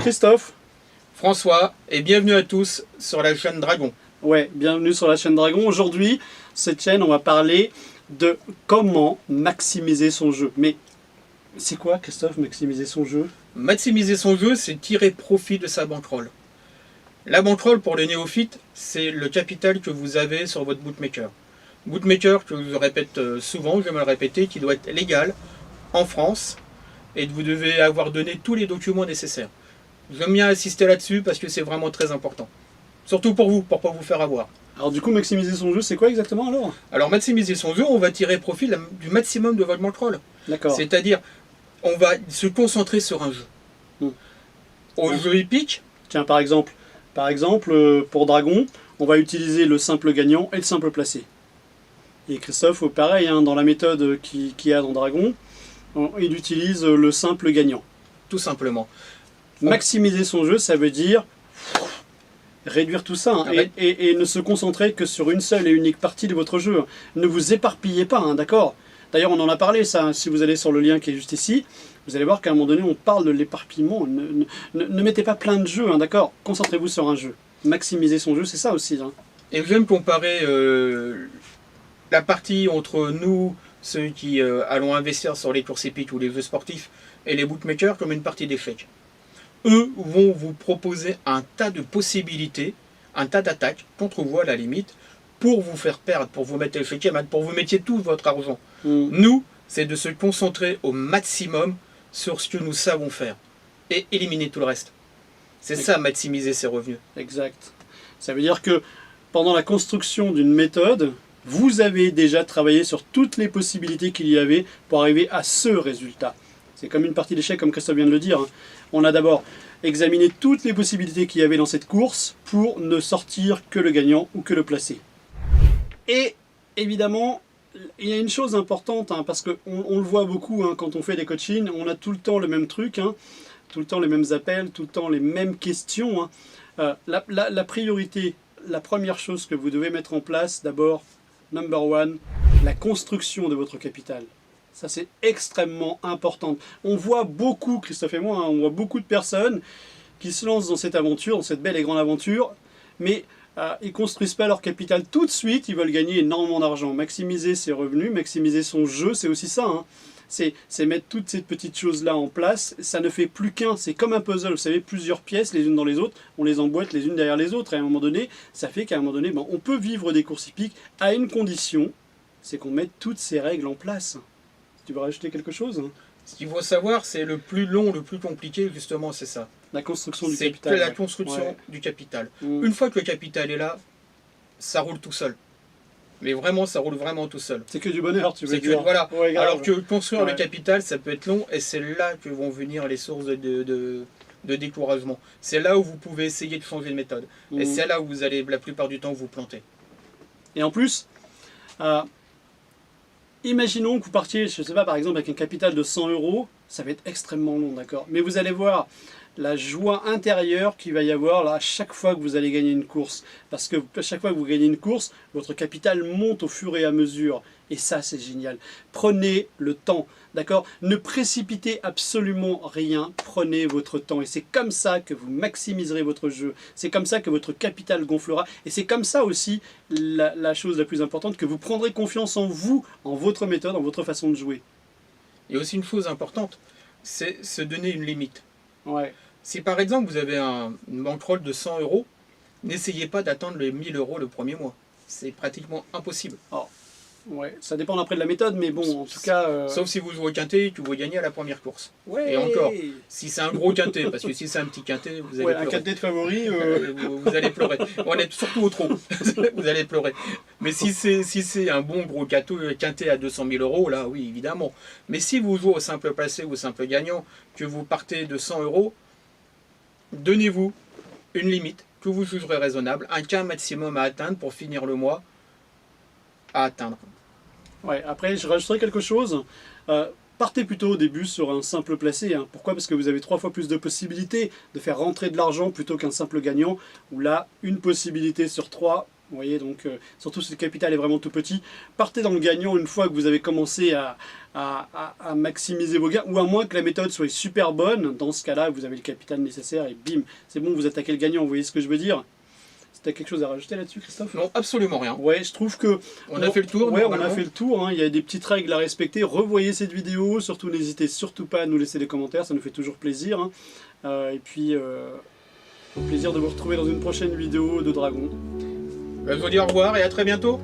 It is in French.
Christophe. François, et bienvenue à tous sur la chaîne Dragon. Ouais, bienvenue sur la chaîne Dragon. Aujourd'hui, cette chaîne, on va parler de comment maximiser son jeu. Mais c'est quoi, Christophe, maximiser son jeu? Maximiser son jeu, c'est tirer profit de sa bankroll. La bankroll, pour les néophytes, c'est le capital que vous avez sur votre bootmaker. Bootmaker, que je vous répète souvent, je vais me le répéter, qui doit être légal en France, et vous devez avoir donné tous les documents nécessaires. J'aime bien insister là-dessus parce que c'est vraiment très important. Surtout pour vous, pour ne pas vous faire avoir. Alors du coup, maximiser son jeu, c'est quoi exactement alors? Alors maximiser son jeu, on va tirer profit du maximum de votre bankroll. D'accord. C'est-à-dire, on va se concentrer sur un jeu. Au jeu épique. Tiens, par exemple, pour Dragon, on va utiliser le simple gagnant et le simple placé. Et Christophe, pareil, hein, dans la méthode qu'il y a dans Dragon, il utilise le simple gagnant. Tout simplement. Maximiser son jeu, ça veut dire réduire tout ça, hein, et ne se concentrer que sur une seule et unique partie de votre jeu. Ne vous éparpillez pas, hein, d'accord? D'ailleurs, on en a parlé, ça, si vous allez sur le lien qui est juste ici, vous allez voir qu'à un moment donné, on parle de l'éparpillement. Ne mettez pas plein de jeux, hein, d'accord? Concentrez-vous sur un jeu. Maximiser son jeu, c'est ça aussi. Hein. Et j'aime comparer la partie entre nous, ceux qui allons investir sur les courses épiques ou les jeux sportifs, et les bookmakers, comme une partie d'échecs. Eux vont vous proposer un tas de possibilités, un tas d'attaques contre vous à la limite, pour vous faire perdre, pour vous mettre l'échiquier, pour vous mettre tout votre argent. Nous, c'est de se concentrer au maximum sur ce que nous savons faire et éliminer tout le reste. C'est ça, maximiser ses revenus. Exact. Ça veut dire que pendant la construction d'une méthode, vous avez déjà travaillé sur toutes les possibilités qu'il y avait pour arriver à ce résultat. C'est comme une partie d'échecs, comme Christophe vient de le dire. Hein. On a d'abord examiné toutes les possibilités qu'il y avait dans cette course pour ne sortir que le gagnant ou que le placé. Et évidemment, il y a une chose importante, hein, parce qu'on le voit beaucoup hein, quand on fait des coachings, on a tout le temps le même truc, hein, tout le temps les mêmes appels, tout le temps les mêmes questions. Hein. La priorité, la première chose que vous devez mettre en place, d'abord, number one, la construction de votre capital. Ça, c'est extrêmement important. On voit beaucoup, Christophe et moi, hein, on voit beaucoup de personnes qui se lancent dans cette aventure, dans cette belle et grande aventure, mais ils ne construisent pas leur capital tout de suite, ils veulent gagner énormément d'argent. Maximiser ses revenus, maximiser son jeu, c'est aussi ça. Hein. C'est mettre toutes ces petites choses-là en place. Ça ne fait plus qu'un, c'est comme un puzzle, vous savez, plusieurs pièces les unes dans les autres, on les emboîte les unes derrière les autres, et à un moment donné, ça fait qu'à un moment donné, on peut vivre des courses hippiques à une condition, c'est qu'on mette toutes ces règles en place. Tu veux rajouter quelque chose? Ce qu'il faut savoir, c'est le plus long, le plus compliqué, justement, c'est ça. La construction du capital. C'est la construction du capital. Une fois que le capital est là, ça roule tout seul. Mais vraiment, ça roule vraiment tout seul. C'est que du bonheur, tu veux dire. Voilà. Alors que construire le capital, ça peut être long, et c'est là que vont venir les sources de découragement. C'est là où vous pouvez essayer de changer de méthode. Et c'est là où vous allez, la plupart du temps, vous planter. Et en plus, imaginons que vous partiez, je ne sais pas, par exemple, avec un capital de 100 €, ça va être extrêmement long, d'accord? Mais vous allez voir la joie intérieure qu'il va y avoir là, à chaque fois que vous allez gagner une course. Parce que à chaque fois que vous gagnez une course, votre capital monte au fur et à mesure. Et ça, c'est génial. Prenez le temps, d'accord? Ne précipitez absolument rien, prenez votre temps. Et c'est comme ça que vous maximiserez votre jeu. C'est comme ça que votre capital gonflera. Et c'est comme ça aussi, la chose la plus importante, que vous prendrez confiance en vous, en votre méthode, en votre façon de jouer. Il y a aussi une chose importante, c'est se donner une limite. Ouais. Si par exemple vous avez une bankroll de 100 €, n'essayez pas d'attendre les 1000 € le premier mois. C'est pratiquement impossible. Oh. Ouais, ça dépend après de la méthode, mais bon, en tout cas... Sauf si vous jouez au quintet et que vous gagnez à la première course. Ouais. Et encore, si c'est un gros quintet, parce que si c'est un petit quintet, vous allez pleurer. Un quintet de favori... vous allez pleurer. On est surtout au trop. Vous allez pleurer. Mais si c'est un bon gros quintet à 200 000 €, là, oui, évidemment. Mais si vous jouez au simple placé ou au simple gagnant, que vous partez de 100 €, donnez-vous une limite que vous jugerez raisonnable, un cas maximum à atteindre pour finir le mois à atteindre. Ouais, après, je rajouterai quelque chose. Partez plutôt au début sur un simple placé. Hein. Pourquoi? Parce que vous avez 3 fois plus de possibilités de faire rentrer de l'argent plutôt qu'un simple gagnant, où là, une possibilité sur 3, Vous voyez, donc surtout si le capital est vraiment tout petit, partez dans le gagnant une fois que vous avez commencé à maximiser vos gains, ou à moins que la méthode soit super bonne. Dans ce cas-là, vous avez le capital nécessaire et bim, c'est bon, vous attaquez le gagnant. Vous voyez ce que je veux dire? T'as quelque chose à rajouter là-dessus, Christophe? Non, absolument rien. Ouais, je trouve que... On a fait le tour. Ouais, on a fait le tour, hein. Il y a des petites règles à respecter. Revoyez cette vidéo, surtout n'hésitez surtout pas à nous laisser des commentaires, ça nous fait toujours plaisir, hein. Et puis, au plaisir de vous retrouver dans une prochaine vidéo de Dragon. Je vous dis au revoir et à très bientôt.